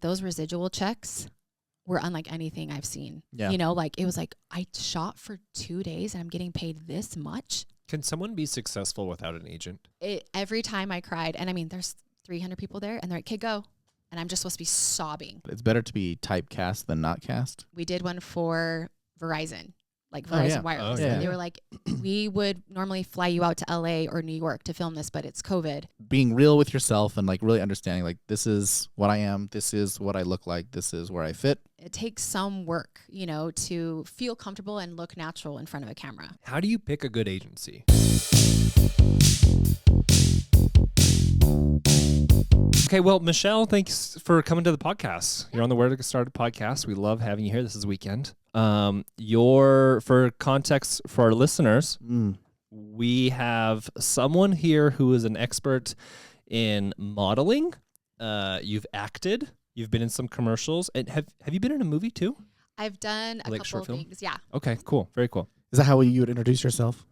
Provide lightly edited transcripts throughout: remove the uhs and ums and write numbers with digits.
those residual checks were unlike anything I've seen. Yeah. You know, like it was like I shot for 2 days and I'm getting paid this much. Can someone be successful without an agent? Every time I cried, and I mean, there's 300 people there, and they're like, "Kid, go," and I'm just supposed to be sobbing. It's better to be typecast than not cast. We did one for Verizon. Like Verizon Wireless. Oh, yeah. And they were like, we would normally fly you out to LA or New York to film this, but it's COVID. Being real with yourself and like really understanding like this is what I am, this is what I look like, this is where I fit. It takes some work, you know, to feel comfortable and look natural in front of a camera. How do you pick a good agency? Okay, well, Michelle, thanks for coming to the podcast. You're on the Where to Get Started podcast. We love having you here. This is weekend. For context for our listeners, we have someone here who is an expert in modeling. You've acted. You've been in some commercials. And have you been in a movie too? I've done a couple of things. Yeah. Okay, cool. Very cool. Is that how you would introduce yourself?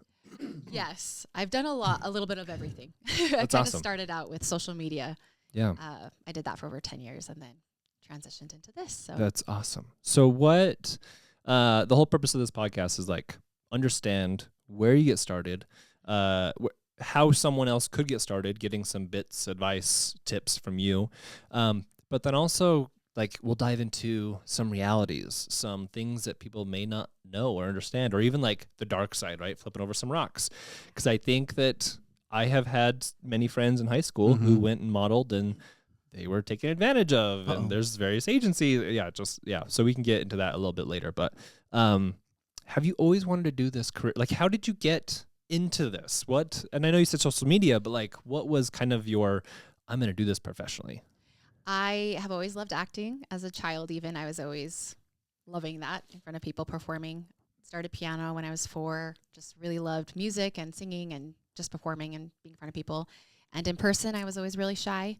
Yes. I've done a little bit of everything. I That's kind awesome. of started out with social media. Yeah. I did that for over 10 years and then transitioned into this. So That's awesome. So what, the whole purpose of this podcast is like understand where you get started, how someone else could get started, getting some bits, advice, tips from you. But then also like we'll dive into some realities, some things that people may not know or understand, or even like the dark side, right? Flipping over some rocks. Because I think that I have had many friends in high school who went and modeled and they were taken advantage of, and there's various agencies. Yeah. So we can get into that a little bit later. But have you always wanted to do this career? Like, how did you get into this? And I know you said social media, but like, what was kind of your, I'm going to do this professionally? I have always loved acting. As a child, even, I was always loving that in front of people performing. Started piano when I was 4, just really loved music and singing and just performing and being in front of people. And in person, I was always really shy.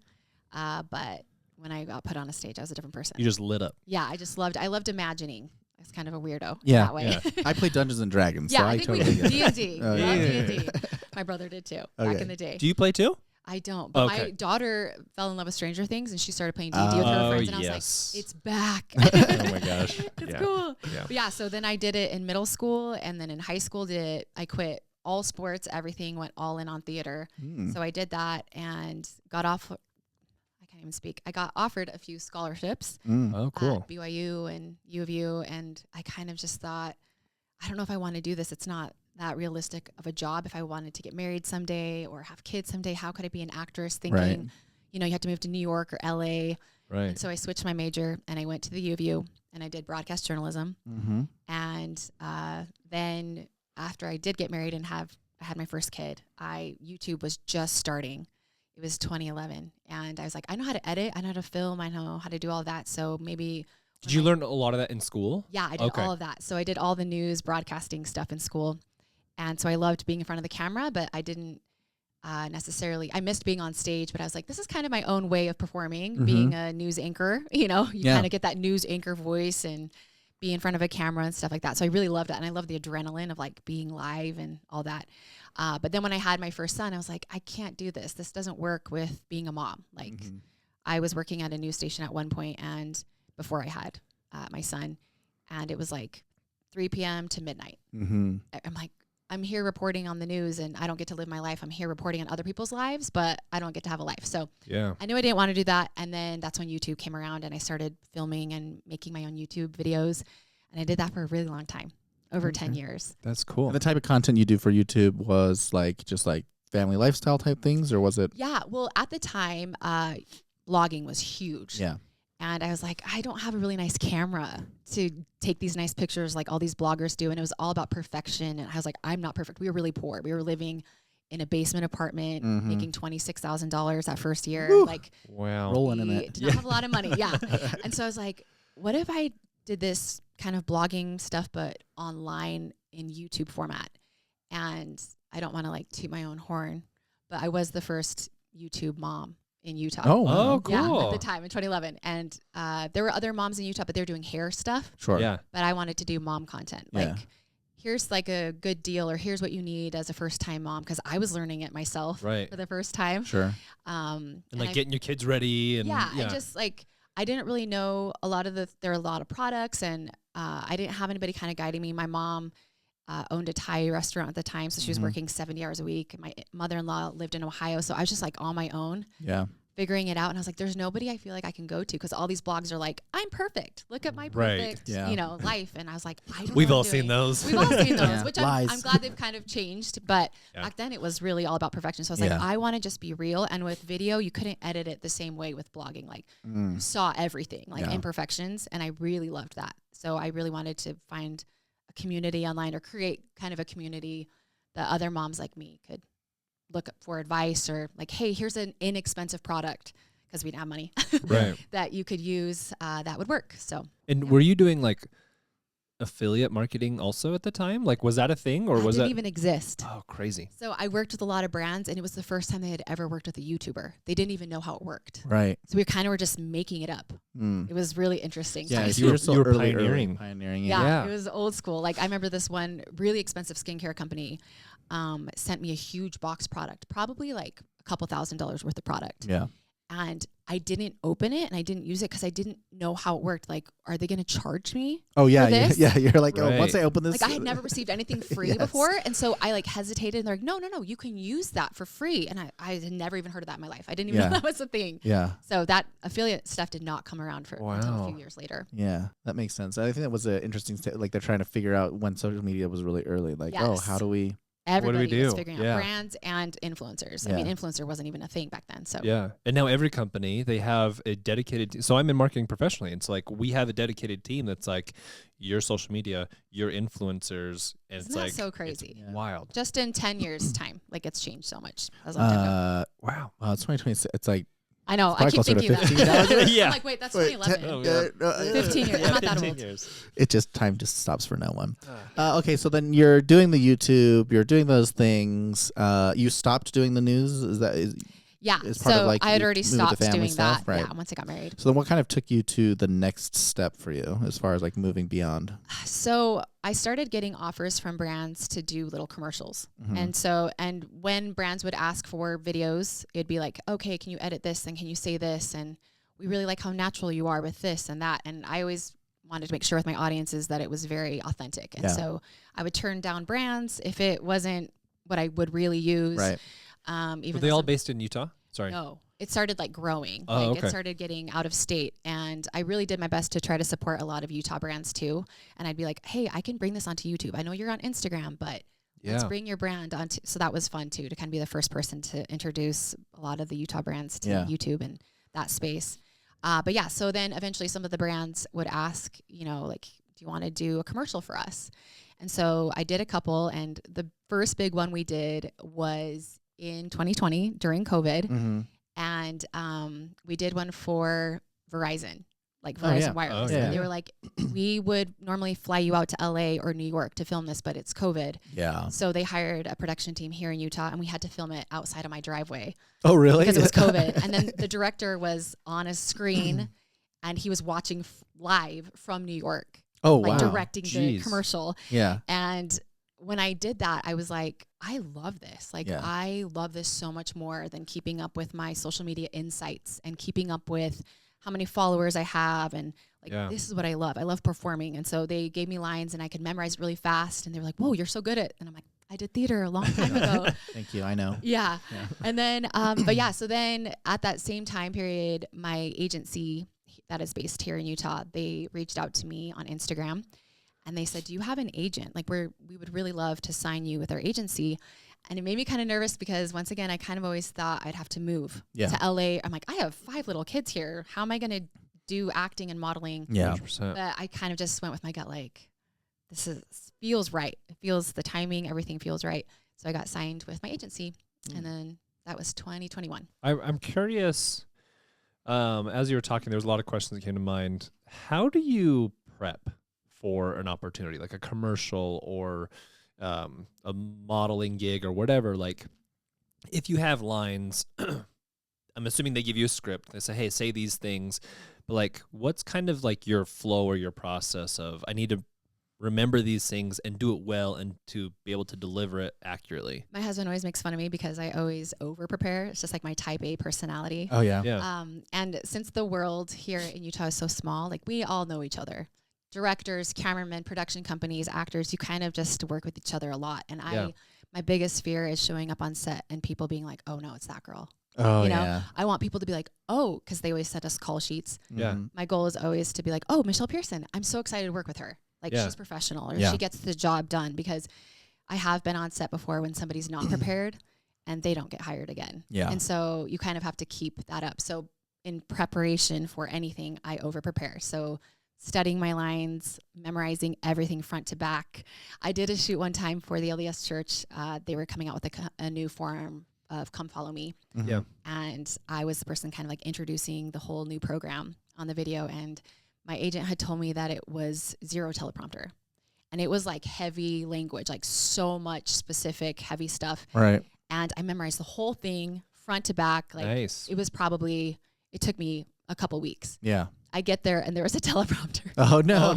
But when I got put on a stage, I was a different person. You just lit up. Yeah, I loved imagining. I was kind of a weirdo that way. Yeah. I played Dungeons and Dragons, Yeah, so I I think totally we did get it. D&D. Oh, Love yeah. D&D. My brother did too, back in the day. Do you play too? I don't, but Okay. my daughter fell in love with Stranger Things, and she started playing D&D with her friends, and I was yes. like, it's back. Oh my gosh. It's Yeah. cool. Yeah. But yeah, so then I did it in middle school, and then in high school I quit all sports, everything, went all in on theater. So I did that and got off. I can't even speak. I got offered a few scholarships Oh, cool. at BYU and U of U, and I kind of just thought, I don't know if I want to do this. It's not that realistic of a job. If I wanted to get married someday or have kids someday, how could I be an actress thinking, you know, you have to move to New York or LA. Right. And so I switched my major and I went to the U of U and I did broadcast journalism. And then after I did get married and I had my first kid, YouTube was just starting. It was 2011. And I was like, I know how to edit. I know how to film. I know how to do all that. So maybe. Did you learn a lot of that in school? Yeah, I did all of that. So I did all the news broadcasting stuff in school. And so I loved being in front of the camera, but I didn't necessarily, I missed being on stage, but I was like, this is kind of my own way of performing, being a news anchor, you know, you kind of get that news anchor voice and be in front of a camera and stuff like that. So I really loved that. And I love the adrenaline of like being live and all that. But then when I had my first son, I was like, I can't do this. This doesn't work with being a mom. Like I was working at a news station at one point and before I had my son, and it was like 3 p.m. to midnight. I'm like, I'm here reporting on the news and I don't get to live my life. I'm here reporting on other people's lives, but I don't get to have a life. So I knew I didn't want to do that. And then that's when YouTube came around and I started filming and making my own YouTube videos. And I did that for a really long time, over 10 years. That's cool. And the type of content you do for YouTube was like just like family lifestyle type things, or was it? Yeah. Well, at the time, blogging was huge. Yeah. And I was like, I don't have a really nice camera to take these nice pictures like all these bloggers do. And it was all about perfection. And I was like, I'm not perfect. We were really poor. We were living in a basement apartment, making $26,000 that first year. Woo. Like, Wow. Rolling in we it. did not have a lot of money. Yeah. And so I was like, what if I did this kind of blogging stuff, but online in YouTube format? And I don't want to like toot my own horn, but I was the first YouTube mom in Utah. Oh, wow. Oh, cool. Yeah, at the time in 2011. And there were other moms in Utah, but they were doing hair stuff. Sure. Yeah. But I wanted to do mom content. Yeah. Like, here's like a good deal, or here's what you need as a first time mom. Cause I was learning it myself Right. for the first time. Sure. And like getting your kids ready. And I just like, I didn't really know there are a lot of products, and I didn't have anybody kind of guiding me. My mom owned a Thai restaurant at the time, so she was working 70 hours a week. My mother-in-law lived in Ohio, so I was just like on my own. Yeah. Figuring it out, and I was like, there's nobody I feel like I can go to, because all these blogs are like, I'm perfect, look at my perfect life, and I was like, I don't We've know all what I'm seen doing. those. We've all seen those, which I'm Lies. glad they've kind of changed, but back then it was really all about perfection. So I was like, I want to just be real, and with video you couldn't edit it the same way with blogging, like you saw everything, like imperfections, and I really loved that. So I really wanted to find a community online, or create kind of a community that other moms like me could look up for advice, or like, hey, here's an inexpensive product, because we didn't have money, Right. that you could use that would work. So, And were you doing like affiliate marketing also at the time? Like, was that a thing, or was that didn't even exist? Oh, crazy. So I worked with a lot of brands, and it was the first time they had ever worked with a YouTuber. They didn't even know how it worked. Right. So we kind of were just making it up. It was really interesting. Yeah, times. you were so you were early, pioneering. Pioneering. Yeah, it was old school. Like, I remember this one really expensive skincare company sent me a huge box product, probably like a couple $1,000s worth of product. Yeah. And I didn't open it, and I didn't use it because I didn't know how it worked. Like, are they going to charge me? Oh yeah, for this? yeah. You're like, oh, once Right. I open this, Like, I had never received anything free before. And so I like hesitated, and they're like, no, you can use that for free. And I had never even heard of that in my life. I didn't even know that was a thing. Yeah. So that affiliate stuff did not come around until a few years later. Yeah, that makes sense. I think that was an interesting like they're trying to figure out when social media was really early. Like, oh, how do we? Everybody do we was do? figuring out brands and influencers. I mean, influencer wasn't even a thing back then. So Yeah. And now every company, they have a dedicated so I'm in marketing professionally. It's like we have a dedicated team that's like your social media, your influencers, and Isn't it's that like so crazy? Wild. Just in 10 years time, like it's changed so much. That was a long time ago. Wow. Well, it's 2026. It's like I know. I probably keep closer to thinking 15 that. now. Yeah. I'm like, wait, that's 2011. 15 years. I'm not that 15 old. years. it just time just stops for no one. Okay, so then you're doing the YouTube, you're doing those things. You stopped doing the news. Yeah. It's part So of like I had already moving with the stopped family doing stuff, that. right? Yeah. Once I got married. So then, what kind of took you to the next step for you as far as like moving beyond? So I started getting offers from brands to do little commercials. And when brands would ask for videos, it'd be like, okay, can you edit this? And can you say this? And we really like how natural you are with this and that. And I always wanted to make sure with my audiences that it was very authentic. And so I would turn down brands if it wasn't what I would really use. Right. Even Were they all based in Utah? Sorry. No, it started like growing. Oh, like okay. it started getting out of state, and I really did my best to try to support a lot of Utah brands too. And I'd be like, hey, I can bring this onto YouTube. I know you're on Instagram, but let's bring your brand onto. So that was fun too, to kind of be the first person to introduce a lot of the Utah brands to YouTube and that space. But yeah, so then eventually some of the brands would ask, like, do you want to do a commercial for us? And so I did a couple, and the first big one we did was in 2020 during COVID. And we did one for Verizon, like Verizon Wireless. And they were like, we would normally fly you out to LA or New York to film this, but it's COVID. Yeah. So they hired a production team here in Utah, and we had to film it outside of my driveway. Oh, really? Because it was COVID. And then the director was on a screen, and he was watching live from New York. Oh, like wow. directing the commercial. Yeah. And when I did that, I was like, I love this. Like, I love this so much more than keeping up with my social media insights and keeping up with how many followers I have. And like, this is what I love. I love performing. And so they gave me lines, and I could memorize it really fast. And they were like, whoa, you're so good at it. And I'm like, I did theater a long time ago. Thank you. I know. Yeah. And then, but yeah, so then at that same time period, my agency that is based here in Utah, they reached out to me on Instagram, and they said, do you have an agent? Like, we would really love to sign you with our agency. And it made me kind of nervous because, once again, I kind of always thought I'd have to move to LA. I'm like, I have 5 little kids here. How am I going to do acting and modeling? Yeah. 100%. But I kind of just went with my gut, like, feels right. It feels, the timing, everything feels right. So I got signed with my agency, and then that was 2021. I'm curious, as you were talking, there was a lot of questions that came to mind. How do you prep for an opportunity, like a commercial or a modeling gig or whatever? Like, if you have lines, I'm assuming they give you a script. They say, hey, say these things. But like, what's kind of like your flow or your process of, I need to remember these things and do it well and to be able to deliver it accurately? My husband always makes fun of me because I always over prepare. It's just like my type A personality. Oh yeah. Yeah. And since the world here in Utah is so small, like we all know each other. Directors, cameramen, production companies, actors, you kind of just work with each other a lot. And my biggest fear is showing up on set and people being like, oh no, it's that girl. Oh, you know, yeah. I want people to be like, oh, because they always send us call sheets. Yeah. My goal is always to be like, oh, Michelle Pearson, I'm so excited to work with her. Like she's professional, or she gets the job done, because I have been on set before when somebody's not prepared and they don't get hired again. Yeah. And so you kind of have to keep that up. So in preparation for anything, I over prepare. So studying my lines, memorizing everything front to back. I did a shoot one time for the LDS church. They were coming out with a new form of Come Follow Me. Yeah. And I was the person kind of like introducing the whole new program on the video. And my agent had told me that it was 0 teleprompter. And it was like heavy language, like so much specific, heavy stuff. Right. And I memerized the whole thing front to back. Like Nice. it took me a couple weeks. Yeah. I get there and there was a teleprompter. Oh no.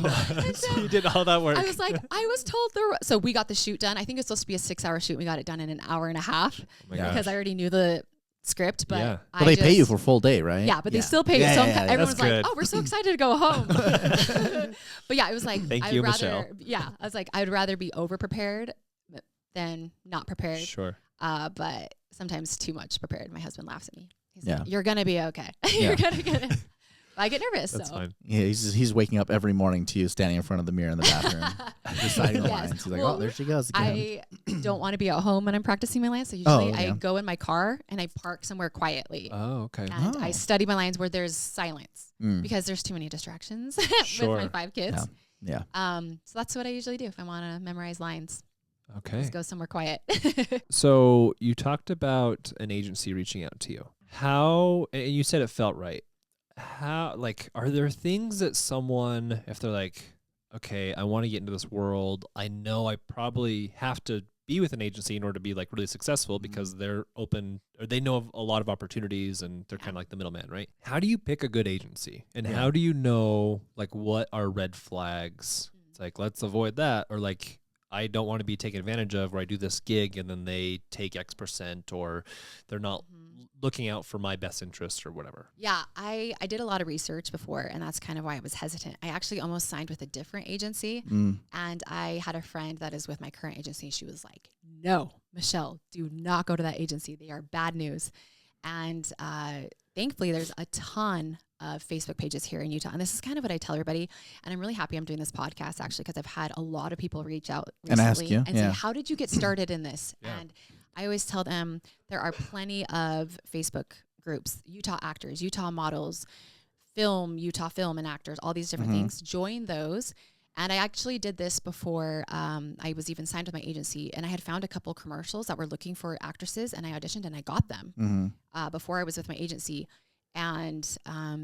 So you did all that work. I was like, I was told so we got the shoot done. I think it's supposed to be a 6-hour shoot. We got it done in an hour and a half because I already knew the script, but But they pay you for a full day, right? Yeah, but they still pay you. Yeah, So that's everyone's like, good. oh, we're so excited to go home. But yeah, it was like, Thank you, Michelle. Yeah, I was like, I'd rather be over prepared than not prepared. Sure. But sometimes too much prepared. My husband laughs at me. He's Yeah. like, you're going to be okay. You're going to get it. I get nervous. That's so. fine. Yeah, he's waking up every morning to you standing in front of the mirror in the bathroom, reciting the Yes. lines. He's like, Well, oh, there she goes again. I don't want to be at home when I'm practicing my lines. So usually I yeah. go in my car and I park somewhere quietly. Oh, okay. And I study my lines where there's silence Mm. because there's too many distractions Sure. with my 5 kids. Yeah. So that's what I usually do if I want to memorize lines. Okay. Just go somewhere quiet. So you talked about an agency reaching out to you. How, and you said it felt right. How, like, are there things that someone, if they're like, okay, I want to get into this world, I know I probably have to be with an agency in order to be like really successful because they're open, or they know of a lot of opportunities and they're kind of like the middleman, right? How do you pick a good agency? And how do you know like what are red flags? It's like, let's avoid that. Or like, I don't want to be taken advantage of where I do this gig and then they take X%, or they're not looking out for my best interests or whatever. Yeah, I did a lot of research before, and that's kind of why I was hesitant. I actually almost signed with a different agency, and I had a friend that is with my current agency. She was like, no, Michelle, do not go to that agency. They are bad news. And thankfully, there's a ton of Facebook pages here in Utah. And this is kind of what I tell everybody. And I'm really happy I'm doing this podcast, actually, because I've had a lot of people reach out recently and ask you and say, how did you get started in this? And I always tell them there are plenty of Facebook groups, Utah actors, Utah models, Utah film and actors, all these different things. Join those. And I actually did this before I was even signed with my agency. And I had found a couple commercials that were looking for actresses, and I auditioned and I got them before I was with my agency. And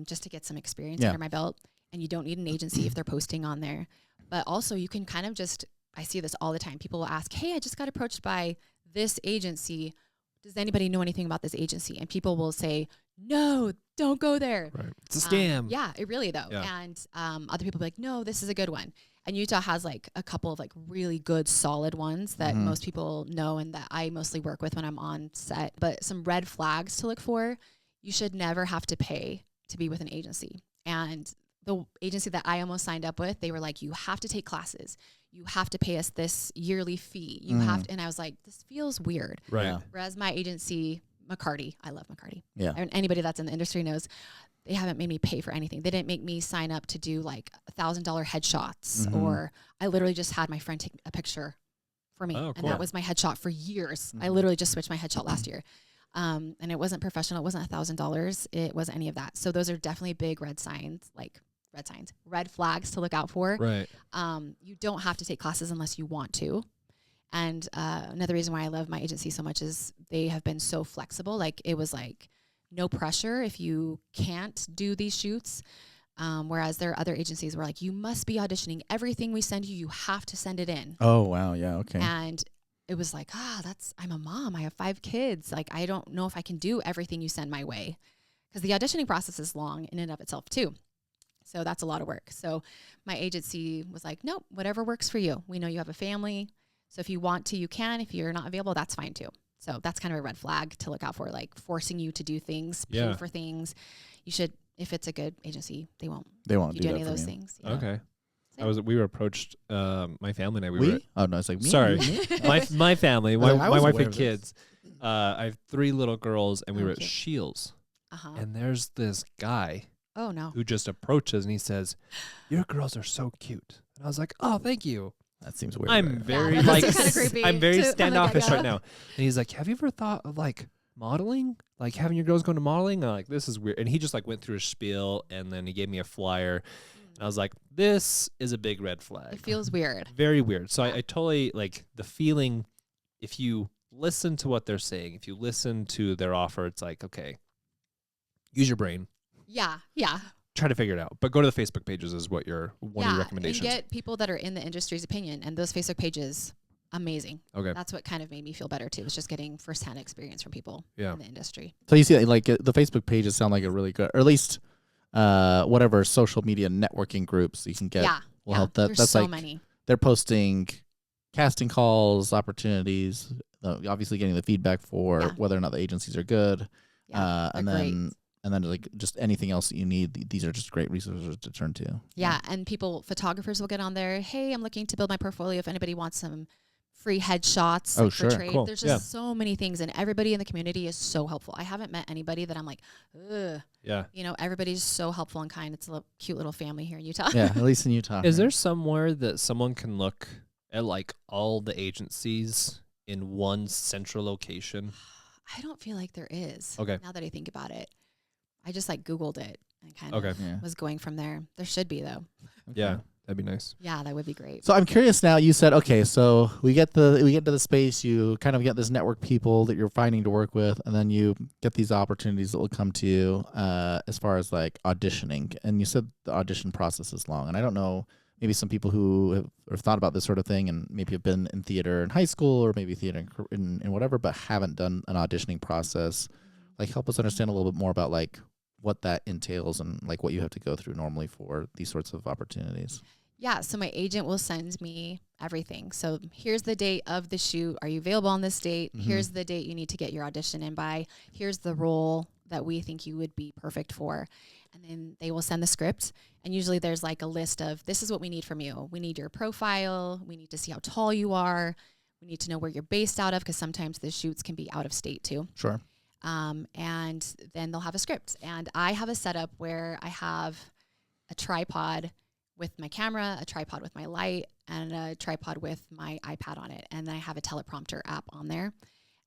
just to get some experience under my belt. And you don't need an agency if they're posting on there. But also you can kind of just, I see this all the time. People will ask, hey, I just got approached by this agency. Does anybody know anything about this agency? And people will say, no, don't go there. Right. It's a scam. Yeah, it really though. Yeah. And other people will be like, no, this is a good one. And Utah has like a couple of like really good, solid ones that most people know and that I mostly work with when I'm on set. But some red flags to look for: you should never have to pay to be with an agency. And the agency that I almost signed up with, they were like, you have to take classes. You have to pay us this yearly fee. You have to, and I was like, this feels weird. Right. Yeah. Whereas my agency, McCarty, I love McCarty. Yeah. And anybody that's in the industry knows they haven't made me pay for anything. They didn't make me sign up to do like $1,000 headshots, or I literally just had my friend take a picture for me. Oh, And cool. that was my headshot for years. I literally just switched my headshot last year. And it wasn't professional. It wasn't $1,000. It wasn't any of that. So those are definitely big red flags to look out for. Right. You don't have to take classes unless you want to. And another reason why I love my agency so much is they have been so flexible. Like it was like no pressure if you can't do these shoots. Whereas there are other agencies where like, you must be auditioning. Everything we send you, you have to send it in. Oh, wow. Yeah. Okay. And it was like, I'm a mom. I have 5 kids. Like, I don't know if I can do everything you send my way. Because the auditioning process is long in and of itself too. So that's a lot of work. So my agency was like, nope, whatever works for you. We know you have a family. So if you want to, you can. If you're not available, that's fine too. So that's kind of a red flag to look out for, like forcing you to do things, pay for things. You should, if it's a good agency, they won't do any of those things. Yeah. Okay. We were approached, my family and I. Oh no, it's like me. Sorry, my family, my wife and of kids. I have 3 little girls, and we were at Shields, and there's this guy. Oh no! Who just approaches and he says, "Your girls are so cute," and I was like, "Oh, thank you." That seems weird. I'm very I'm very standoffish right now. And he's like, "Have you ever thought of like modeling? Like having your girls going to modeling?" And I'm like, "This is weird." And he just like went through a spiel, and then he gave me a flyer. And I was like, "This is a big red flag." It feels weird. Very weird. So I totally like the feeling. If you listen to what they're saying, if you listen to their offer, it's like, okay, use your brain. Yeah. Try to figure it out. But go to the Facebook pages is what one of your recommendations. And get people that are in the industry's opinion, and those Facebook pages, amazing. Okay. That's what kind of made me feel better too. It's just getting firsthand experience from people in the industry. So you see, like the Facebook pages sound like a really good, or at least whatever social media networking groups you can get will help. That's so like many. They're posting casting calls, opportunities, obviously getting the feedback for whether or not the agencies are good, and then like just anything else that you need. These are just great resources to turn to. Yeah, and photographers will get on there. Hey, I'm looking to build my portfolio. If anybody wants some free headshots for trade. Cool. There's just so many things, and everybody in the community is so helpful. I haven't met anybody that I'm like, ugh. Yeah. You know, everybody's so helpful and kind. It's a cute little family here in Utah. Yeah, at least in Utah. Is there somewhere that someone can look at like all the agencies in one central location? I don't feel like there is. Okay. Now that I think about it, I just like Googled it and kind of was going from there. There should be though. Okay. Yeah, that'd be nice. Yeah, that would be great. So I'm curious now. You said, okay, so we get to the space. You kind of get this network people that you're finding to work with, and then you get these opportunities that will come to you as far as like auditioning. And you said the audition process is long, and I don't know. Maybe some people who have thought about this sort of thing and maybe have been in theater in high school or maybe theater in whatever, but haven't done an auditioning process. Like, help us understand a little bit more about like what that entails and like what you have to go through normally for these sorts of opportunities. Yeah, so my agent will send me everything. So here's the date of the shoot. Are you available on this date? Mm-hmm. Here's the date you need to get your audition in by. Here's the role that we think you would be perfect for. And then they will send the script. And usually there's like a list of, this is what we need from you. We need your profile. We need to see how tall you are. We need to know where you're based out of, because sometimes the shoots can be out of state too. Sure. And then they'll have a script. And I have a setup where I have a tripod with my camera, a tripod with my light, and a tripod with my iPad on it. And then I have a teleprompter app on there.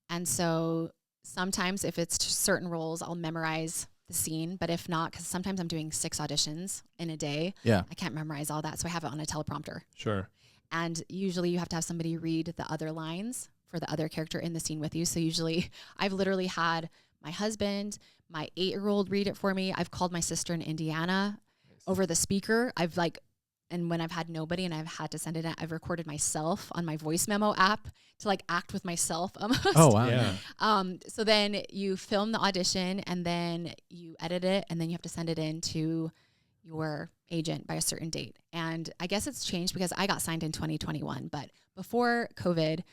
And so sometimes if it's certain roles, I'll memorize the scene, but if not, because sometimes I'm doing 6 auditions in a day. Yeah. I can't memorize all that. So I have it on a teleprompter. Sure. And usually you have to have somebody read the other lines for the other character in the scene with you. So usually I've literally had my husband, my 8-year-old read it for me. I've called my sister in Indiana over the speaker. And when I've had nobody and I've had to send it in, I've recorded myself on my voice memo app to like act with myself almost. Oh, wow. Yeah. So then you film the audition and then you edit it and then you have to send it in to your agent by a certain date. And I guess it's changed because I got signed in 2021, but before COVID,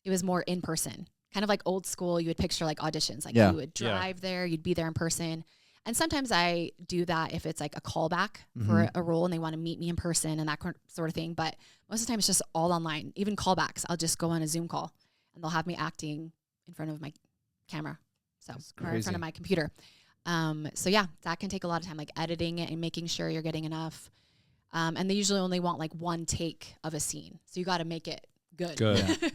it was more in person, kind of like old school. You would picture like auditions, like you would drive there, you'd be there in person. And sometimes I do that if it's like a callback for a role and they want to meet me in person and that sort of thing. But most of the time it's just all online. Even callbacks, I'll just go on a Zoom call and they'll have me acting in front of my camera, or in front of my computer. So yeah, that can take a lot of time, like editing it and making sure you're getting enough. And they usually only want like one take of a scene, so you got to make it good.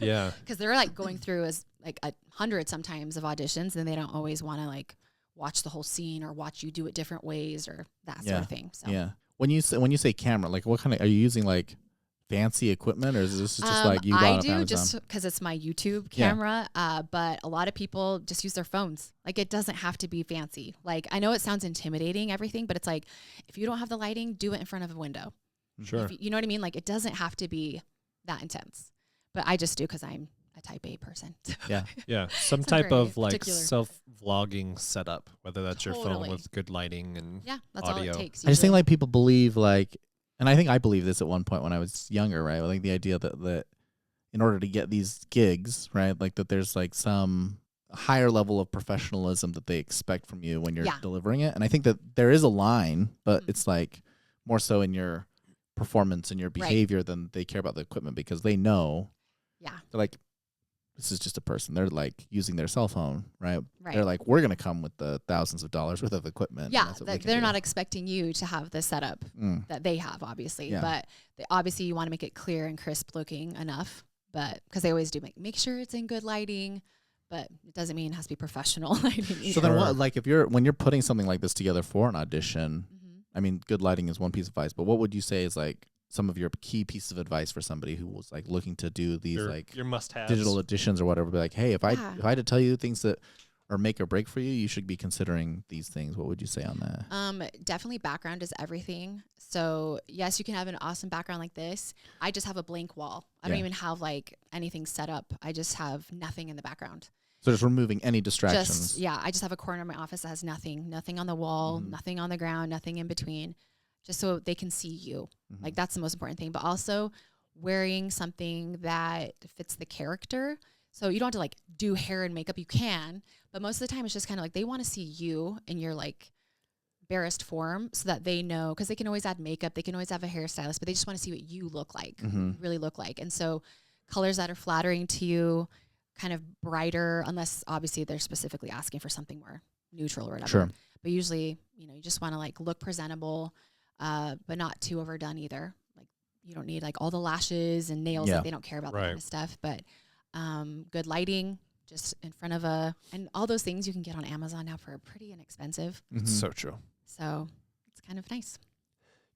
Yeah. Because they're like going through as like 100 sometimes of auditions, and they don't always want to like watch the whole scene or watch you do it different ways or that sort of thing. So yeah, when you say camera, like what kind of are you using? Like fancy equipment, or is this just like you got I off do Amazon? just because it's my YouTube camera. But a lot of people just use their phones. Like it doesn't have to be fancy. Like I know it sounds intimidating, everything, but it's like if you don't have the lighting, do it in front of a window. Sure. You know what I mean? Like it doesn't have to be that intense. But I just do because I'm a type A person. Yeah. Yeah, some It's type very of like particular. self-vlogging setup, whether that's your phone Totally. with good lighting and Yeah, that's audio. all it takes. I just think usually. like people believe like, and I think I believed this at one point when I was younger, right? Like the idea that in order to get these gigs, right, like that there's like some higher level of professionalism that they expect from you when you're Yeah. delivering it. And I think that there is a line, but Mhm. it's like more so in your performance and your Right. behavior than they care about the equipment because they know Yeah, they're like, this is just a person. They're like using their cell phone, right? right. They're like, we're gonna come with the thousands of dollars worth of equipment. and Yeah, that's what we that can they're do. not expecting you to have the setup Mm. that they have, obviously. Yeah. But obviously, you want to make it clear and crisp looking enough. But because they always do make sure it's in good lighting, but it doesn't mean it has to be professional lighting. So either. then, Sure. what? Like, when you're putting something like this together for an audition, Mhm. I mean, good lighting is one piece of advice, but what would you say is like some of your key pieces of advice for somebody who was like looking to do these like your must-haves. digital auditions or whatever? Be like, hey, if Yeah. I had to tell you things that are make or break for you, you should be considering these things. What would you say on that? Definitely background is everything. So yes, you can have an awesome background like this. I just have a blank wall. I don't Yeah. even have like anything set up. I just have nothing in the background. So just removing any distractions. I just have a corner of my office that has nothing on the wall, Mhm. nothing on the ground, nothing in between, just so they can see you. Mhm. Like that's the most important thing. But also wearing something that fits the character. So you don't have to like do hair and makeup. You can, but most of the time it's just kind of like they want to see you in your like barest form so that they know, because they can always add makeup, they can always have a hairstylist, but they just want to see what you look like, Mhm. really look like. And so colors that are flattering to you, kind of brighter, unless obviously they're specifically asking for something more neutral or whatever. Sure. But usually, you just want to like look presentable, but not too overdone either. Like you don't need like all the lashes and nails. Yeah. Like they don't care about that Right. kind of stuff. But good lighting, just in front of and all those things you can get on Amazon now for pretty inexpensive. Mhm. So true. So it's kind of nice.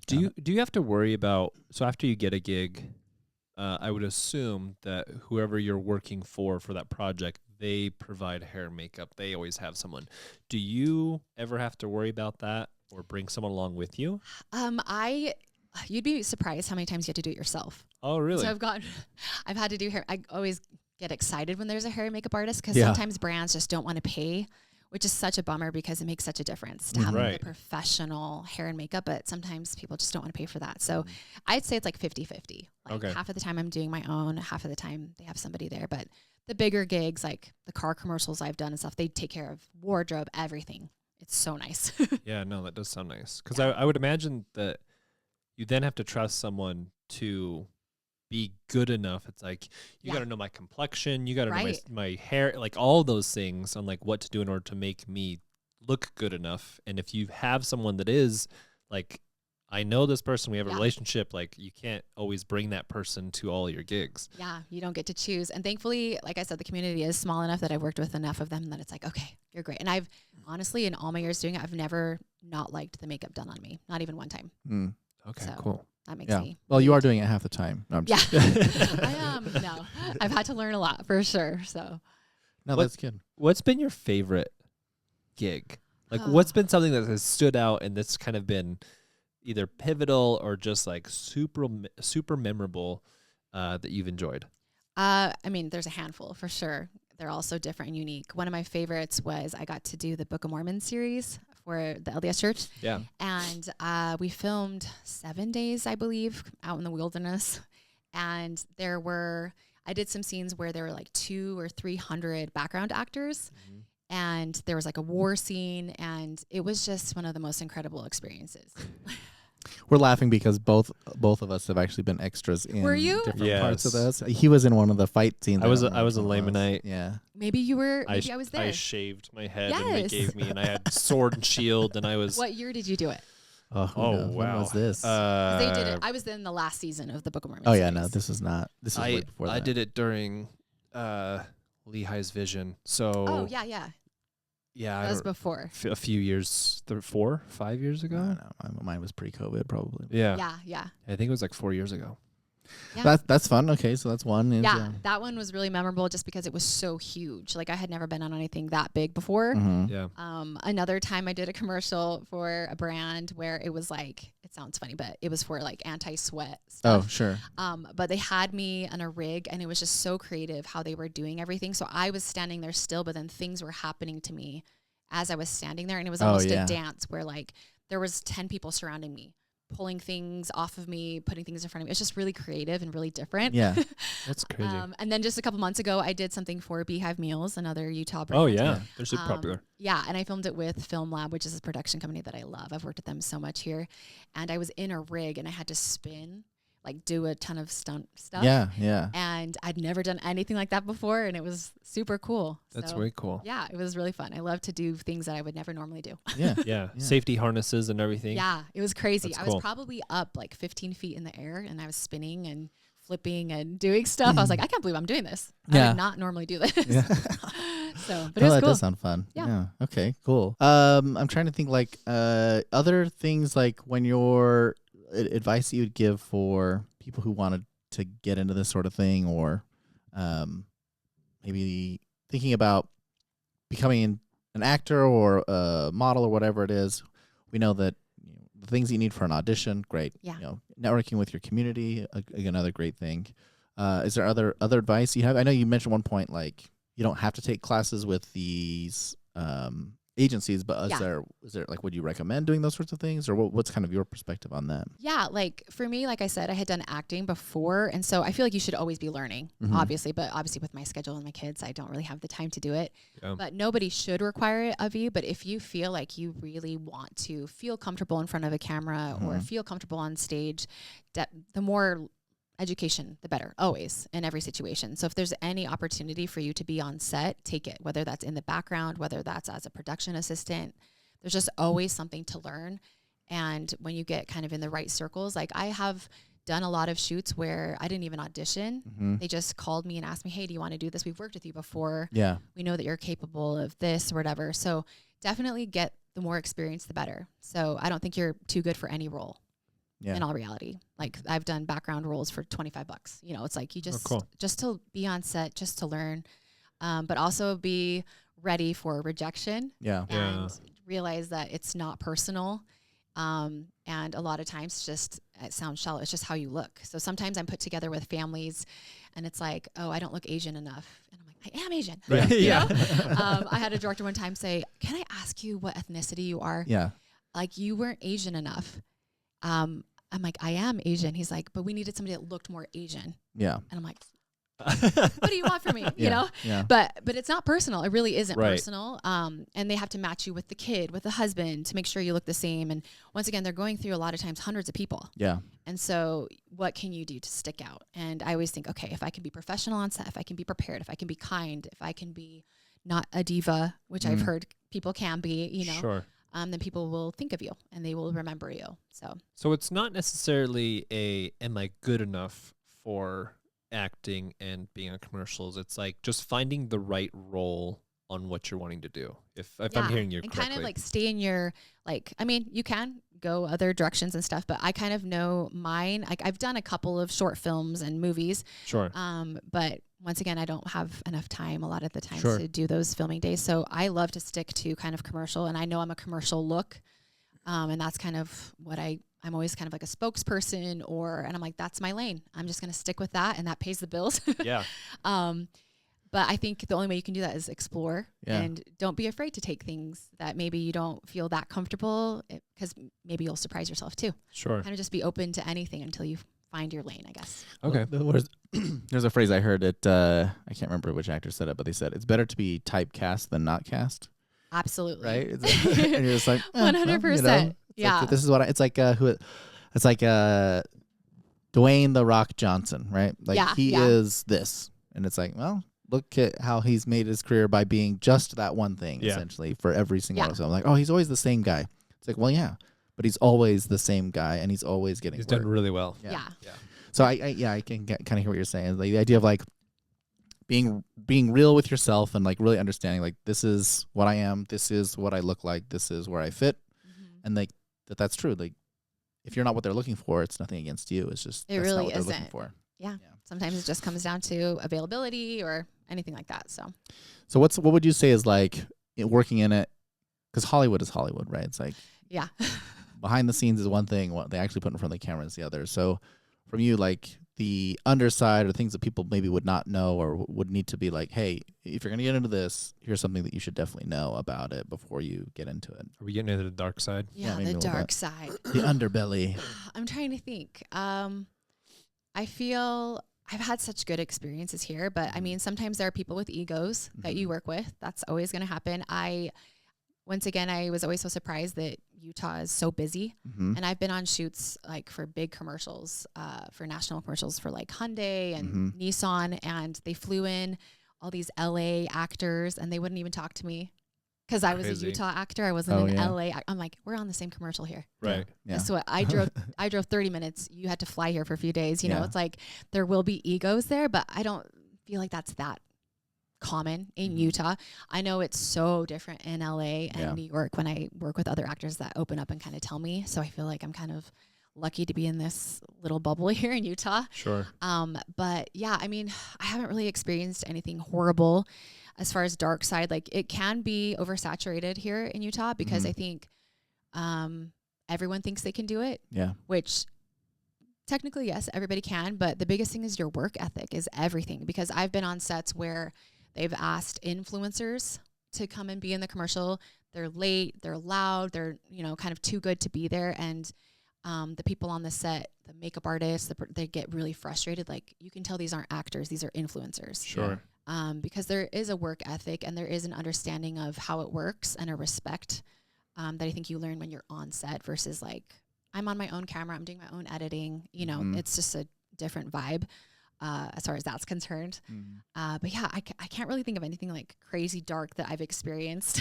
Do you have to worry about, so after you get a gig, I would assume that whoever you're working for that project, they provide hair and makeup. They always have someone. Do you ever have to worry about that or bring someone along with you? You'd be surprised how many times you have to do it yourself. Oh, really? So I've had to do hair. I always get excited when there's a hair and makeup artist because Yeah. sometimes brands just don't want to pay, which is such a bummer because it makes such a difference to have Right. the professional hair and makeup, but sometimes people just don't want to pay for that. So I'd say it's like 50-50. Like Okay. half of the time I'm doing my own, half of the time they have somebody there. But the bigger gigs, like the car commercials I've done and stuff, they take care of wardrobe, everything. It's so nice. Yeah, no, that does sound nice. Because I would imagine that you then have to trust someone to be good enough. It's like, you Yeah. got to know my complexion. You got to know Right. my hair, like all those things on like what to do in order to make me look good enough. And if you have someone that is like, I know this person, we have a Yeah. relationship, like you can't always bring that person to all your gigs. Yeah, you don't get to choose. And thankfully, like I said, the community is small enough that I've worked with enough of them that it's like, okay, you're great. And I've honestly, in all my years doing it, I've never not liked the makeup done on me. Not even one time. Mm. Okay, So- cool. That makes Yeah. me. Well, you are doing it half the time. No, I'm Yeah. just kidding. I am. No, I've had to learn a lot for sure. So No, What- that's good. What's been your favorite gig? Like, Oh. what's been something that has stood out and that's kind of been either pivotal or just like super memorable that you've enjoyed? I mean, there's a handful for sure. They're all so different and unique. One of my favorites was I got to do the Book of Mormon series for the LDS Church. Yeah. And we filmed 7 days, I believe, out in the wilderness. And I did some scenes where there were like 200 or 300 background actors. And there was like a war scene. And it was just one of the most incredible experiences. We're laughing because both of us have actually been extras in Were you? different parts of Yes. this. He was in one of the fight scenes. I was don't a remember what it was. Lamanite. Yeah. Maybe you were, maybe I was there. I shaved my head and they Yes. gave me, and I had sword and shield, and I was. What year did you do it? Oh, who Oh, knows? wow. When was this? 'Cause they did it. I was in the last season of the Book of Mormon oh yeah, series. no, this is not. This is way before that. I did it during Lehi's Vision. So Oh, yeah, yeah. yeah, That was before. a few years, 4, 5 years I ago. don't know. Mine was pre-COVID, probably. Yeah. Yeah, yeah. I think it was like 4 years ago. Yeah. That's fun. Okay, so that's one. Is, Yeah, that one was really memorable just because it was so huge. Like I had never been on anything that big before. Yeah. Another time I did a commercial for a brand where it was like, it sounds funny, but it was for like anti-sweat stuff. Oh, sure. But they had me on a rig and it was just so creative how they were doing everything. So I was standing there still, but then things were happening to me as I was standing there. And it was almost a dance where like there was 10 people surrounding me, pulling things off of me, putting things in front of me. It's just really creative and really different. Yeah. That's crazy. And then just a couple months ago, I did something for Beehive Meals, another Utah brand. Oh, yeah. They're super popular. Yeah, and I filmed it with Film Lab, which is a production company that I love. I've worked with them so much here. And I was in a rig and I had to spin, like do a ton of stunt stuff. Yeah, yeah. And I'd never done anything like that before, and it was super cool. That's So, way cool. yeah, it was really fun. I love to do things that I would never normally do. Yeah. Yeah. Safety harnesses and everything. Yeah, it was crazy. That's I cool. was probably up like 15 feet in the air, and I was spinning and flipping and doing stuff. I was like, I can't believe I'm doing this. I Yeah. would not normally do this. Yeah. So, but it was that cool. does sound fun. Yeah. Okay, cool. I'm trying to think like other things like when you're advice you would give for people who wanted to get into this sort of thing, or maybe thinking about becoming an actor or a model or whatever it is. We know that the things you need for an audition, great. Yeah. Networking with your community, another great thing. Is there other advice you have? I know you mentioned one point like you don't have to take classes with these agencies, but is there like, would you recommend doing those sorts of things, or what's kind of your perspective on that? Yeah, like for me, like I said, I had done acting before, and so I feel like you should always be learning, obviously, but obviously with my schedule and my kids, I don't really have the time to do it. Yeah. But nobody should require it of you. But if you feel like you really want to feel comfortable in front of a camera or feel comfortable on stage, the more education, the better, always, in every situation. So if there's any opportunity for you to be on set, take it, whether that's in the background, whether that's as a production assistant. There's just always something to learn. And when you get kind of in the right circles, like I have done a lot of shoots where I didn't even audition. They just called me and asked me, hey, do you want to do this? We've worked with you before. Yeah. We know that you're capable of this or whatever. So definitely get the more experience, the better. So I don't think you're too good for any role. Yeah. In all reality, like I've done background roles for $25. It's like you just just to be on set, just to learn, but also be ready for rejection. Yeah. And realize that it's not personal. And a lot of times it sounds shallow. It's just how you look. So sometimes I'm put together with families and it's like, oh, I don't look Asian enough. And I'm like, I am Asian. Right. Yeah. I had a director one time say, can I ask you what ethnicity you are? Yeah. Like you weren't Asian enough. I'm like, I am Asian. He's like, but we needed somebody that looked more Asian. Yeah. And I'm like, what do you want from me? You know? Yeah. But it's not personal. It really isn't Right. personal. And they have to match you with the kid, with the husband to make sure you look the same. And once again, they're going through a lot of times hundreds of people. Yeah. And so what can you do to stick out? And I always think, okay, if I can be professional on set, if I can be prepared, if I can be kind, if I can be not a diva, which I've heard people can be, Sure. then people will think of you and they will remember you. So it's not necessarily am I good enough for acting and being on commercials? It's like just finding the right role on what you're wanting to do. If I'm hearing you correctly. And kind of like stay in your, you can go other directions and stuff, but I kind of know mine. Like I've done a couple of short films and movies. Sure. But once again, I don't have enough time a lot of the times Sure. to do those filming days. So I love to stick to kind of commercial, and I know I'm a commercial look. And that's kind of what I'm always kind of like a spokesperson and I'm like, that's my lane. I'm just going to stick with that. And that pays the bills. Yeah. But I think the only way you can do that is explore and don't be afraid to take things that maybe you don't feel that comfortable, because maybe you'll surprise yourself too. Sure. Kind of just be open to anything until you find your lane, I guess. Okay. There's a phrase I heard I can't remember which actor said it, but they said it's better to be typedcast than not cast. Absolutely. Right? And you're just like 100%. Yeah. This is what it's like Dwayne The Rock Johnson, right? Like he is this. And it's like, well, look at how he's made his career by being just that one thing, essentially, for every single episode. I'm like, oh, he's always the same guy. It's like, well, yeah, but he's always the same guy, and he's always getting He's work. done really well. Yeah. So I can kind of hear what you're saying. Like the idea of like being real with yourself and like really understanding like this is what I am, this is what I look like, this is where I fit, and like that's true. Like if you're not what they're looking for, it's nothing against you. It's just It that's really not what they're looking isn't. for. Yeah. Sometimes it just comes down to availability or anything like that. So what would you say is like working in it? Because Hollywood is Hollywood, right? It's like yeah. behind the scenes is one thing, what they actually put in front of the camera is the other. So from you, like the underside or things that people maybe would not know or would need to be like, hey, if you're going to get into this, here's something that you should definitely know about it before you get into it. Are we getting into the dark side? Yeah, maybe the a little dark bit. side. The underbelly. I'm trying to think. I feel I've had such good experiences here, but I mean, sometimes there are people with egos that you work with. That's always going to happen. Once again, I was always so surprised that Utah is so busy. And I've been on shoots like for big commercials, for national commercials for like Hyundai and Nissan. And they flew in all these LA actors and they wouldn't even talk to me because I was a Utah actor. I wasn't in LA. I'm like, we're on the same commercial here. Right. Yeah. So I drove 30 minutes. You had to fly here for a few days. You know, it's like there will be egos there, but I don't feel like that's that common in Utah. I know it's so different in LA and New York when I work with other actors that open up and kind of tell me. So I feel like I'm kind of lucky to be in this little bubble here in Utah. Sure. But yeah, I mean, I haven't really experienced anything horrible as far as dark side. Like it can be oversaturated here in Utah because I think everyone thinks they can do it. Yeah. Which technically, yes, everybody can. But the biggest thing is your work ethic is everything, because I've been on sets where they've asked influencers to come and be in the commercial. They're late, they're loud, they're, you know, kind of too good to be there. And the people on the set, the makeup artists, they get really frustrated. Like, you can tell these aren't actors, these are influencers. Sure. Because there is a work ethic and there is an understanding of how it works and a respect that I think you learn when you're on set versus like, I'm on my own camera, I'm doing my own editing. You know, it's just a different vibe. As far as that's concerned. But yeah, I can't really think of anything like crazy dark that I've experienced.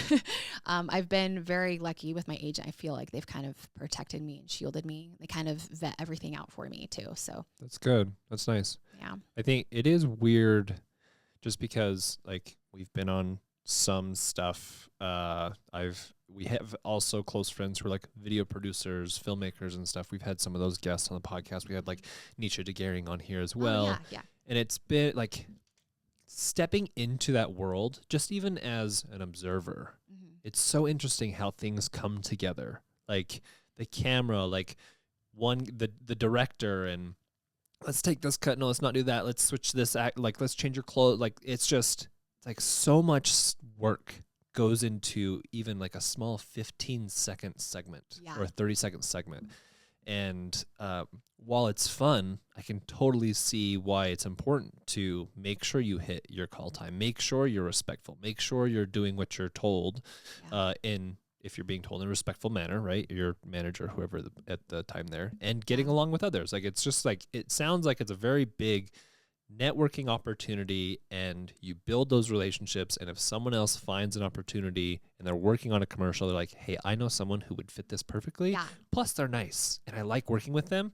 I've been very lucky with my agent. I feel like they've kind of protected me and shielded me. They kind of vet everything out for me too. So that's good. That's nice. Yeah. I think it is weird just because like we've been on some stuff. We have also close friends who are like video producers, filmmakers and stuff. We've had some of those guests on the podcast. We had like Nisha DeGaring on here as well. Oh, yeah. And it's been like stepping into that world, just even as an observer. It's so interesting how things come together. Like the camera, like the director, and let's take this cut. No, let's not do that. Let's switch this act. Like, let's change your clothes. Like, it's like so much work goes into even like a small 15-second segment or a 30-second segment. And while it's fun, I can totally see why it's important to make sure you hit your call time, make sure you're respectful, make sure you're doing what you're told if you're being told in a respectful manner, right? Your manager, whoever at the time there, and getting along with others. Like, it's just like, it sounds like it's a very big networking opportunity, and you build those relationships. And if someone else finds an opportunity and they're working on a commercial, they're like, hey, I know someone who would fit this perfectly. Yeah. Plus they're nice and I like working with them.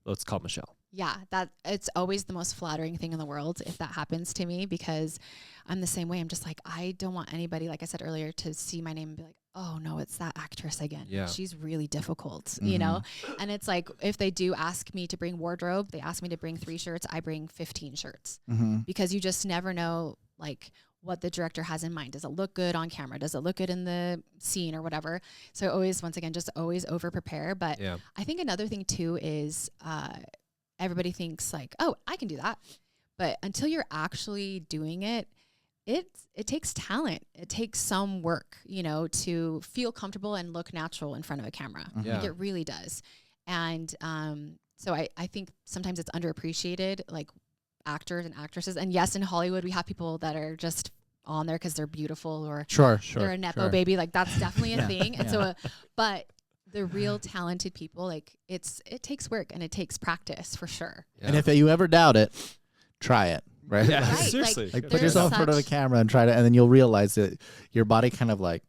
Let's call Michelle. Yeah, it's always the most flattering thing in the world if that happens to me, because I'm the same way. I'm just like, I don't want anybody, like I said earlier, to see my name and be like, oh no, it's that actress again. Yeah. She's really difficult, you know? And it's like, if they do ask me to bring wardrobe, they ask me to bring 3 shirts, I bring 15 shirts, because you just never know like what the director has in mind. Does it look good on camera? Does it look good in the scene or whatever? So always, once again, just always over prepare. But I think another thing too is, everybody thinks like, oh, I can do that. But until you're actually doing it, it takes talent. It takes some work, you know, to feel comfortable and look natural in front of a camera. Like, it really does. And so I think sometimes it's underappreciated, like actors and actresses. And yes, in Hollywood, we have people that are just on there because they're beautiful or they're a Nepo baby. Like, that's definitely a thing. And so, but the real talented people, like, it takes work and it takes practice for sure. Yeah. And if you ever doubt it, try it. Right? Yeah, right. seriously. Like put yourself in front of the camera and try to, and then you'll realize that your body kind of like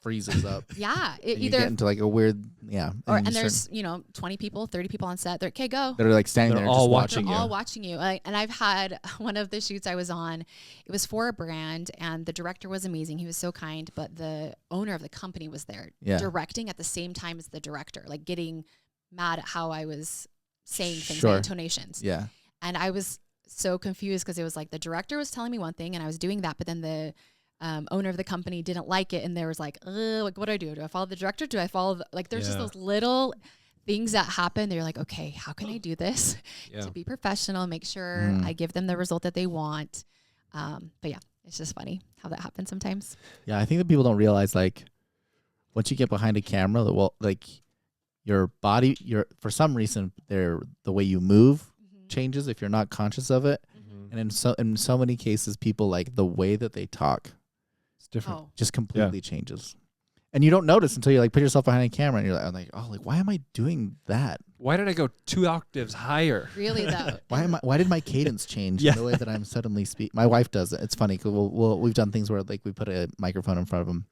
freezes up. Yeah. You get into like a weird, and there's, 20 people, 30 people on set. They're, okay, go. They're like standing there all just watching They're you. all watching you. And I've had one of the shoots I was on, it was for a brand, and the director was amazing. He was so kind, but the owner of the company was there directing at the same time as the director, like getting mad at how I was saying things, my intonations. Yeah. And I was so confused because it was like the director was telling me one thing and I was doing that, but then the owner of the company didn't like it. And there was like, like, what do I do? Do I follow the director? Do I follow like, there's just those little things that happen. They're like, okay, how can I do this to be professional, make sure I give them the result that they want. But yeah, it's just funny how that happens sometimes. Yeah, I think that people don't realize, like, once you get behind a camera, that like your body, for some reason, the way you move changes if you're not conscious of it. And in so many cases, people, like, the way that they talk, it's different, just completely changes. And you don't notice until you, like, put yourself behind a camera and you're like, oh, like, why am I doing that? Why did I go 2 octaves higher? Really though. Why did my cadence change in the way that I'm suddenly speaking? My wife does it. It's funny because we've done things where, like, we put a microphone in front of them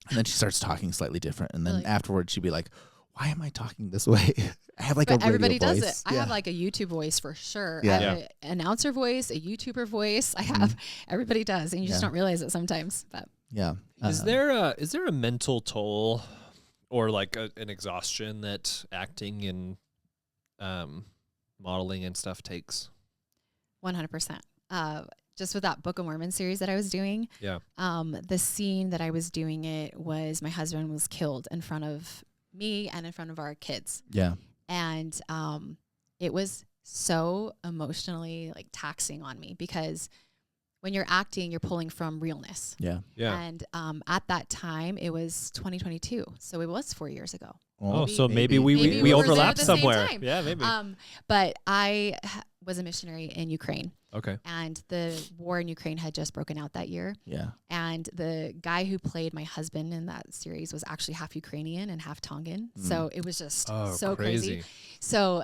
and then she starts talking slightly different. And then afterwards she'd be like, why am I talking this way? I have like a radio everybody voice. does it. I have like a YouTube voice for sure. Yeah. I have an announcer voice, a YouTuber voice. I have, everybody does. And you just don't realize it sometimes, but. Yeah. Is there a mental toll or like an exhaustion that acting and modeling and stuff takes? 100%. Just with that Book of Mormon series that I was doing. Yeah. The scene that I was doing it was my husband was killed in front of me and in front of our kids. Yeah. And it was so emotionally like taxing on me because when you're acting, you're pulling from realness. Yeah. Yeah. And at that time, it was 2022. So it was 4 years ago. Well, so maybe we were overlap there at the same somewhere. time. Yeah, maybe. But I was a missionary in Ukraine. Okay. And the war in Ukraine had just broken out that year. Yeah. And the guy who played my husband in that series was actually half Ukrainian and half Tongan. So it was just so crazy. So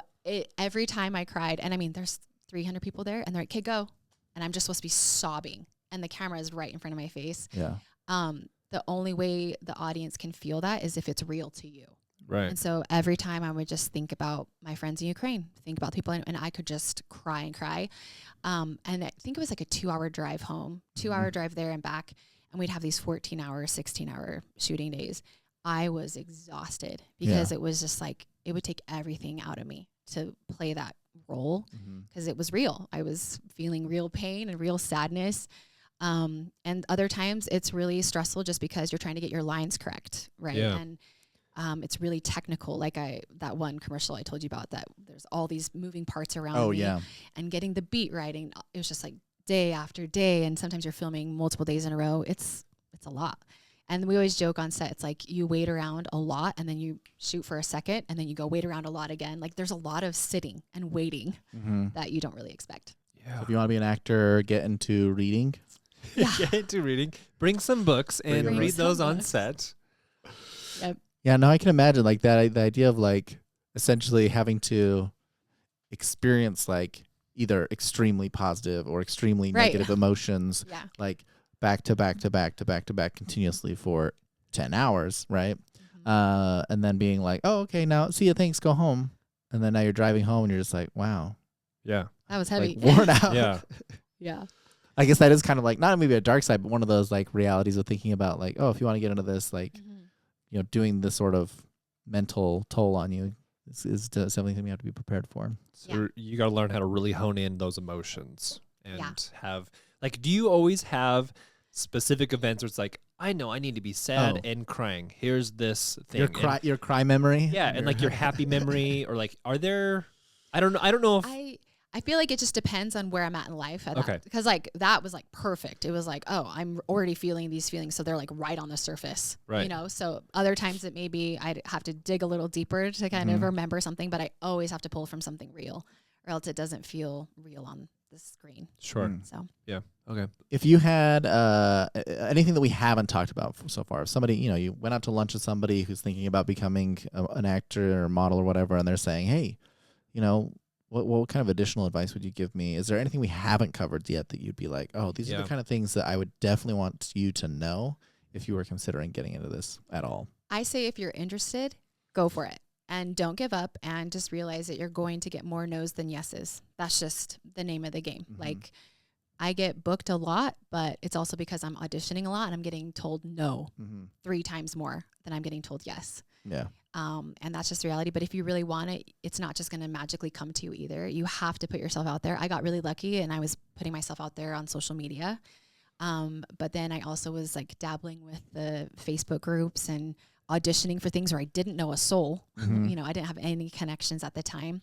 every time I cried, and I mean, there's 300 people there, and they're like, "Okay, go." And I'm just supposed to be sobbing, and the camera is right in front of my face. Yeah. The only way the audience can feel that is if it's real to you. Right. And so every time I would just think about my friends in Ukraine, think about people, and I could just cry and cry. And I think it was like a 2-hour drive home, 2-hour drive there and back. And we'd have these 14-hour, 16-hour shooting days. I was exhausted because it was just like, it would take everything out of me to play that role because it was real. I was feeling real pain and real sadness. And other times it's really stressful just because you're trying to get your lines correct. Right. Yeah. And it's really technical. Like that one commercial I told you about, that there's all these moving parts around me and getting the beat right. And it was just like day after day. And sometimes you're filming multiple days in a row. It's a lot. And we always joke on set, it's like you wait around a lot and then you shoot for a second and then you go wait around a lot again. Like there's a lot of sitting and waiting that you don't really expect. Yeah. So if you want to be an actor, get into reading. Yeah. Get into reading. Bring some books and read those on set. Yep. Yeah, no, I can imagine like that. The idea of like essentially having to experience like either extremely positive or extremely negative emotions, like back to back to back to back to back continuously for 10 hours, right? And then being like, oh, okay, now see you, thanks, go home. And then now you're driving home and you're just like, wow. Yeah. That was heavy. Like, worn out. Yeah. Yeah. I guess that is kind of like, not maybe a dark side, but one of those like realities of thinking about like, oh, if you want to get into this, like, you know, doing this sort of mental toll on you is something that you have to be prepared for. So you got to learn how to really hone in those emotions and have, like, do you always have specific events where it's like, I know I need to be sad and crying. Here's this thing. Your cry memory? Yeah, and like your happy memory, or like, are there, I don't know if... I feel like it just depends on where I'm at in life. Because like that was like perfect. It was like, oh, I'm already feeling these feelings. So they're like right on the surface, right? You know, so other times it maybe I'd have to dig a little deeper to kind of remember something, but I always have to pull from something real or else it doesn't feel real on the screen. Sure. So, yeah. Okay. If you had anything that we haven't talked about so far, if somebody, you know, you went out to lunch with somebody who's thinking about becoming an actor or model or whatever, and they're saying, hey, you know, what kind of additional advice would you give me? Is there anything we haven't covered yet that you'd be like, oh, these are the kind of things that I would definitely want you to know if you were considering getting into this at all? I say if you're interested, go for it. And don't give up and just realize that you're going to get more no's than yeses. That's just the name of the game. Like I get booked a lot, but it's also because I'm auditioning a lot and I'm getting told no 3 times more than I'm getting told yes. Yeah. And that's just the reality. But if you really want it, it's not just going to magically come to you either. You have to put yourself out there. I got really lucky and I was putting myself out there on social media. But then I also was like dabbling with the Facebook groups and auditioning for things where I didn't know a soul. Mhm. I didn't have any connections at the time.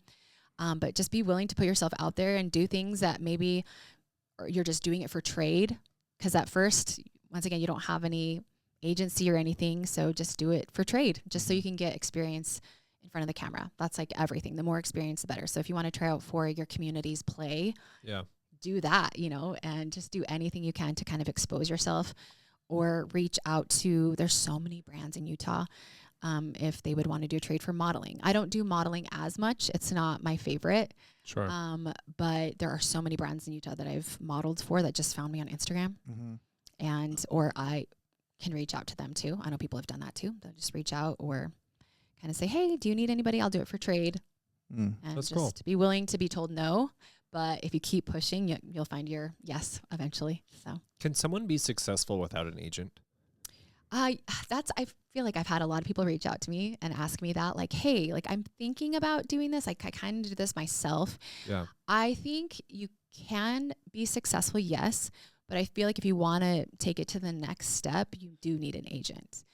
But just be willing to put yourself out there and do things that maybe or you're just doing it for trade. Because at first, once again, you don't have any agency or anything. So just do it for trade, just so you can get experience in front of the camera. That's like everything. The more experience, the better. So if you want to try out for your community's play, do that, and just do anything you can to kind of expose yourself or reach out to, there's so many brands in Utah. If they would want to do a trade for modeling. I don't do modeling as much. It's not my favorite. Sure. But there are so many brands in Utah that I've modeled for that just found me on Instagram. Or I can reach out to them too. I know people have done that too. They'll just reach out or kind of say, hey, do you need anybody? I'll do it for trade. And That's just cool. be willing to be told no. But if you keep pushing, you'll find your yes eventually. So Can someone be successful without an agent? I feel like I've had a lot of people reach out to me and ask me that, like, hey, like I'm thinking about doing this. Like I kind of do this myself. Yeah. I think you can be successful, yes. But I feel like if you want to take it to the next step, you do need an agent.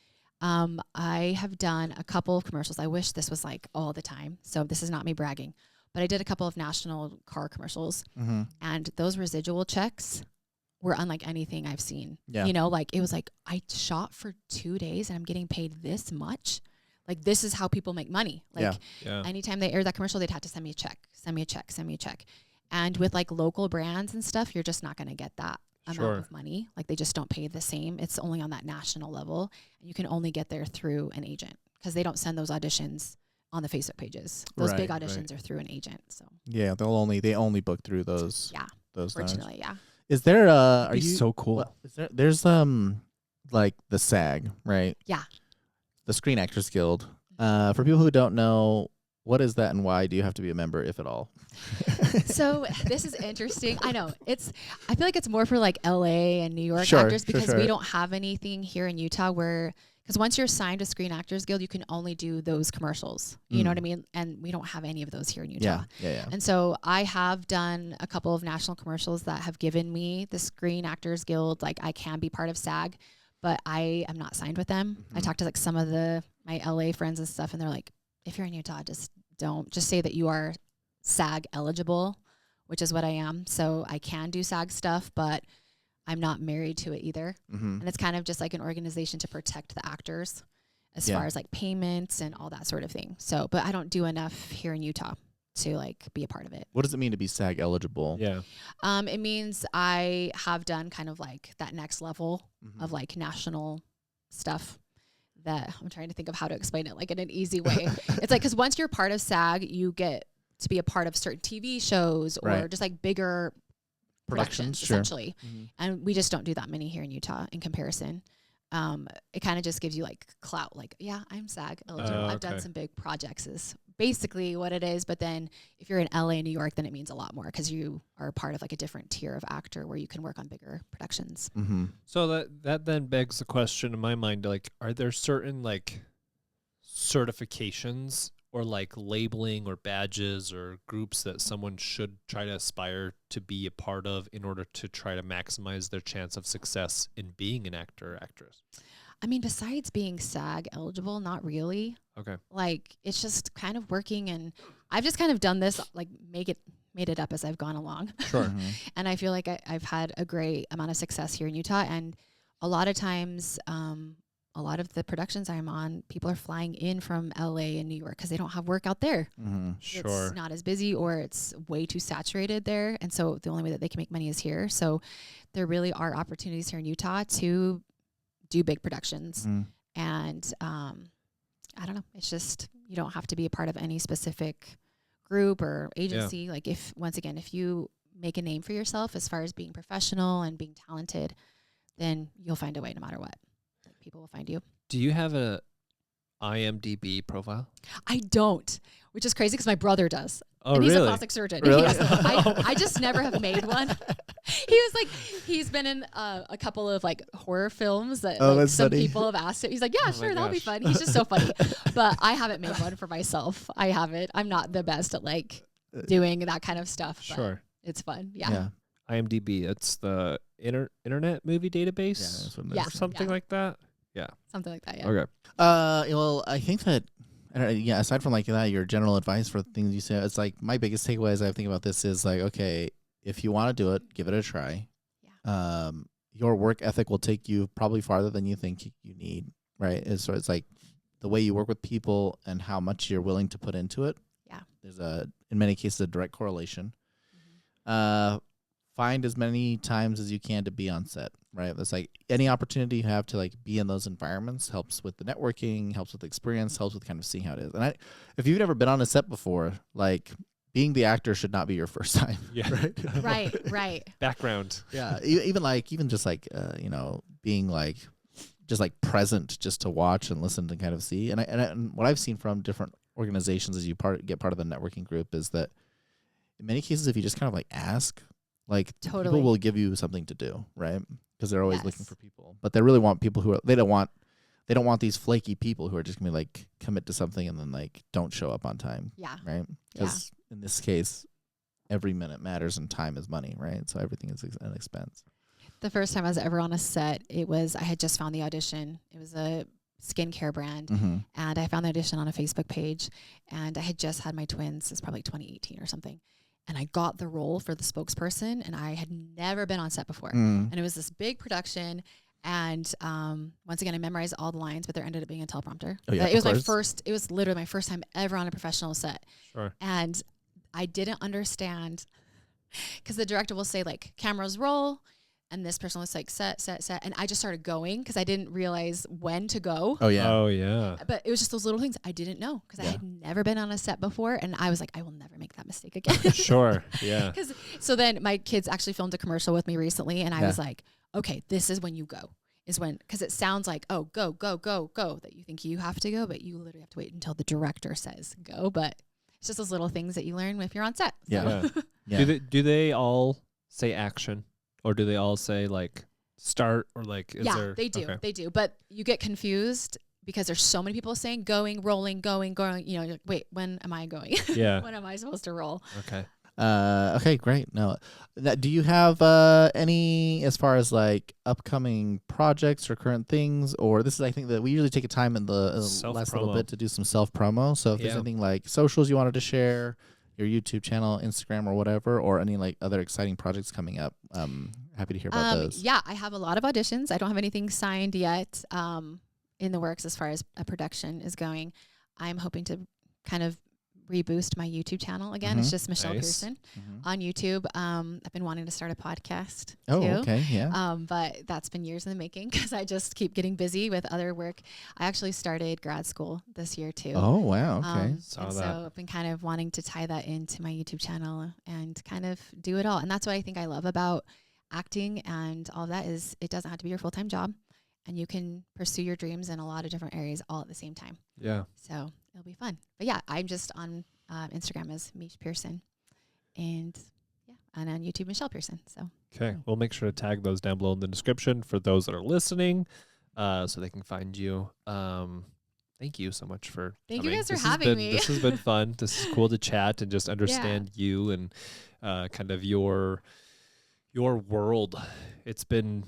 I have done a couple of commercials. I wish this was like all the time. So this is not me bragging, but I did a couple of national car commercials and those residual checks were unlike anything I've seen. Yeah. Like it was like I shot for 2 days and I'm getting paid this much. Like this is how people make money. Like anytime they aired that commercial, they'd have to send me a check. And with like local brands and stuff, you're just not going to get that amount of money. Like they just don't pay the same. It's only on that national level. And you can only get there through an agent because they don't send those auditions on the Facebook pages. Those big auditions are through an agent. So yeah, they only book through those. Yeah. Those Fortunately, times. Is there That'd be so cool. There's like the SAG, right? Yeah. The Screen Actors Guild. For people who don't know, what is that and why do you have to be a member, if at all? So this is interesting. I know I feel like it's more for like LA and New York actors because we don't have anything here in Utah because once you're signed to Screen Actors Guild, you can only do those commercials. You know what I mean? And we don't have any of those here in Utah. Yeah. And so I have done a couple of national commercials that have given me the Screen Actors Guild. Like I can be part of SAG, but I am not signed with them. I talked to like some of my LA friends and stuff, and they're like, if you're in Utah, just say that you are SAG eligible, which is what I am. So I can do SAG stuff, but I'm not married to it either. And it's kind of just like an organization to protect the actors as far as like payments and all that sort of thing. So, but I don't do enough here in Utah to like be a part of it. What does it mean to be SAG eligible? Yeah. It means I have done kind of like that next level of like national stuff that I'm trying to think of how to explain it like in an easy way. It's like, cause once you're part of SAG, you get to be a part of certain TV shows or just like bigger productions essentially. And we just don't do that many here in Utah in comparison. It kind of just gives you like clout, like, yeah, I'm SAG eligible. I've done some big projects is basically what it is. But then if you're in LA and New York, then it means a lot more because you are part of like a different tier of actor where you can work on bigger productions. So that then begs the question in my mind, like, are there certain like certifications or like labeling or badges or groups that someone should try to aspire to be a part of in order to try to maximize their chance of success in being an actor or actress? I mean, besides being SAG eligible, not really. Okay. Like it's just kind of working, and I've just kind of done this, like made it up as I've gone along. Sure. And I feel like I've had a great amount of success here in Utah, and a lot of times, a lot of the productions I'm on, people are flying in from LA and New York because they don't have work out there. Sure. It's not as busy or it's way too saturated there. And so the only way that they can make money is here. So there really are opportunities here in Utah to do big productions. And I don't know. It's just, you don't have to be a part of any specific group or agency. Like if you make a name for yourself as far as being professional and being talented, then you'll find a way no matter what. People will find you. Do you have a IMDb profile? I don't, which is crazy because my brother does. Oh, and he's really? a plastic surgeon. Really? He has I just never have made one. He was like, he's been in a couple of like horror films that like, some funny. people have asked him. He's like, yeah, Oh my sure, that'll be gosh. fun. He's just so funny. But I haven't made one for myself. I haven't. I'm not the best at like doing that kind of stuff. But Sure. it's fun. Yeah. IMDb. It's the internet movie database. Yeah, that's what it Yeah. is. Or something like that. Something like that. Yeah. Okay. Well, I think that, aside from like that, your general advice for things you say, it's like my biggest takeaway as I think about this is like, okay, if you want to do it, give it a try. Yeah. Your work ethic will take you probably farther than you think you need, right? So it's like the way you work with people and how much you're willing to put into it. Yeah. There's in many cases, a direct correlation. Find as many times as you can to be on set, right? That's like any opportunity you have to like be in those environments helps with the networking, helps with the experience, helps with kind of seeing how it is. And if you've never been on a set before, like being the actor should not be your first time. Yeah. Right. Right. Background. Yeah. Even just like, being like, just like present just to watch and listen to kind of see. And what I've seen from different organizations as you get part of the networking group is that in many cases, if you just kind of like ask, like Totally. people will give you something to do, right? Because they're always Yes. looking for people, but they really want people who are, they don't want these flaky people who are just gonna be like commit to something and then like don't show up on time, Yeah. right? Because in this case, every minute matters and time is money, right? So everything is an expense. The first time I was ever on a set, I had just found the audition. It was a skincare brand. Mm-hmm. And I found the audition on a Facebook page, and I had just had my twins. It's probably 2018 or something. And I got the role for the spokesperson, and I had never been on set before. Mm. And it was this big production. And once again, I memorized all the lines, but there ended up being a teleprompter. Oh, yeah, It was of my course. first, it was literally my first time ever on a professional set. Sure. And I didn't understand, because the director will say like, cameras roll, and this person was like, set. And I just started going because I didn't realize when to go. Oh yeah. Oh, yeah. But it was just those little things I didn't know because I Yeah. had never been on a set before. And I was like, I will never make that mistake again. Sure. Yeah. So then my kids actually filmed a commercial with me recently. And I Yeah. was like, okay, this is when you go. Because it sounds like, oh, go, that you think you have to go, but you literally have to wait until the director says go. But it's just those little things that you learn if you're on set. Yeah. So. Yeah. Do they all say action, or do they all say like start, or like is Yeah, there? they do. Okay. They do. But you get confused because there's so many people saying going, rolling, going. You know, you're like, wait, when am I going? Yeah. When am I supposed to roll? Okay. Okay, great. Now, do you have any, as far as like upcoming projects or current things, or this is, I think that we usually take a time in the last little Self-promo. bit to do some self promo. So if there's Yeah. anything like socials you wanted to share, your YouTube channel, Instagram, or whatever, or any like other exciting projects coming up, happy to hear about those. Yeah, I have a lot of auditions. I don't have anything signed yet in the works as far as a production is going. I'm hoping to kind of reboost my YouTube channel again. It's just Michelle Nice. Pearson Mhm. on YouTube. I've been wanting to start a podcast Oh, too. okay, yeah. But that's been years in the making because I just keep getting busy with other work. I actually started grad school this year too. Oh, wow. Okay. Saw And that. so I've been kind of wanting to tie that into my YouTube channel and kind of do it all. And that's what I think I love about acting and all of that is it doesn't have to be your full-time job, and you can pursue your dreams in a lot of different areas all at the same time. Yeah. So it'll be fun. But yeah, I'm just on Instagram as Michelle Pearson, and on YouTube Michelle Pearson. So Okay. We'll make sure to tag those down below in the description for those that are listening, so they can find you. Thank you so much for Thank you coming. guys for This has having been- me. This has been fun. This is cool to chat and just understand you and kind of your world. It's been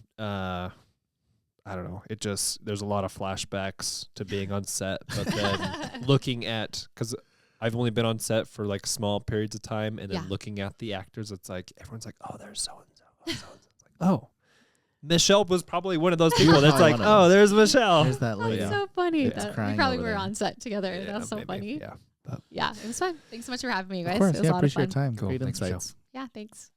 I don't know. It just, there's a lot of flashbacks to being on set, but then looking at, because I've only been on set for like small periods of time, and then Yeah. looking at the actors, it's like everyone's like, oh, there's so and so. It's like, oh, Michelle was probably one of those people that's like, One of them. oh, there's Michelle. There's that lady. That's so funny. Yeah. That, we Crying probably over were there. on set together. Yeah, That's so maybe. funny. Yeah. Yeah, it was fun. Thanks so much for having me, guys. Of course, It was yeah, a lot of appreciate fun. your time. Cool. Great Thanks, Michelle. insights. Yeah, thanks.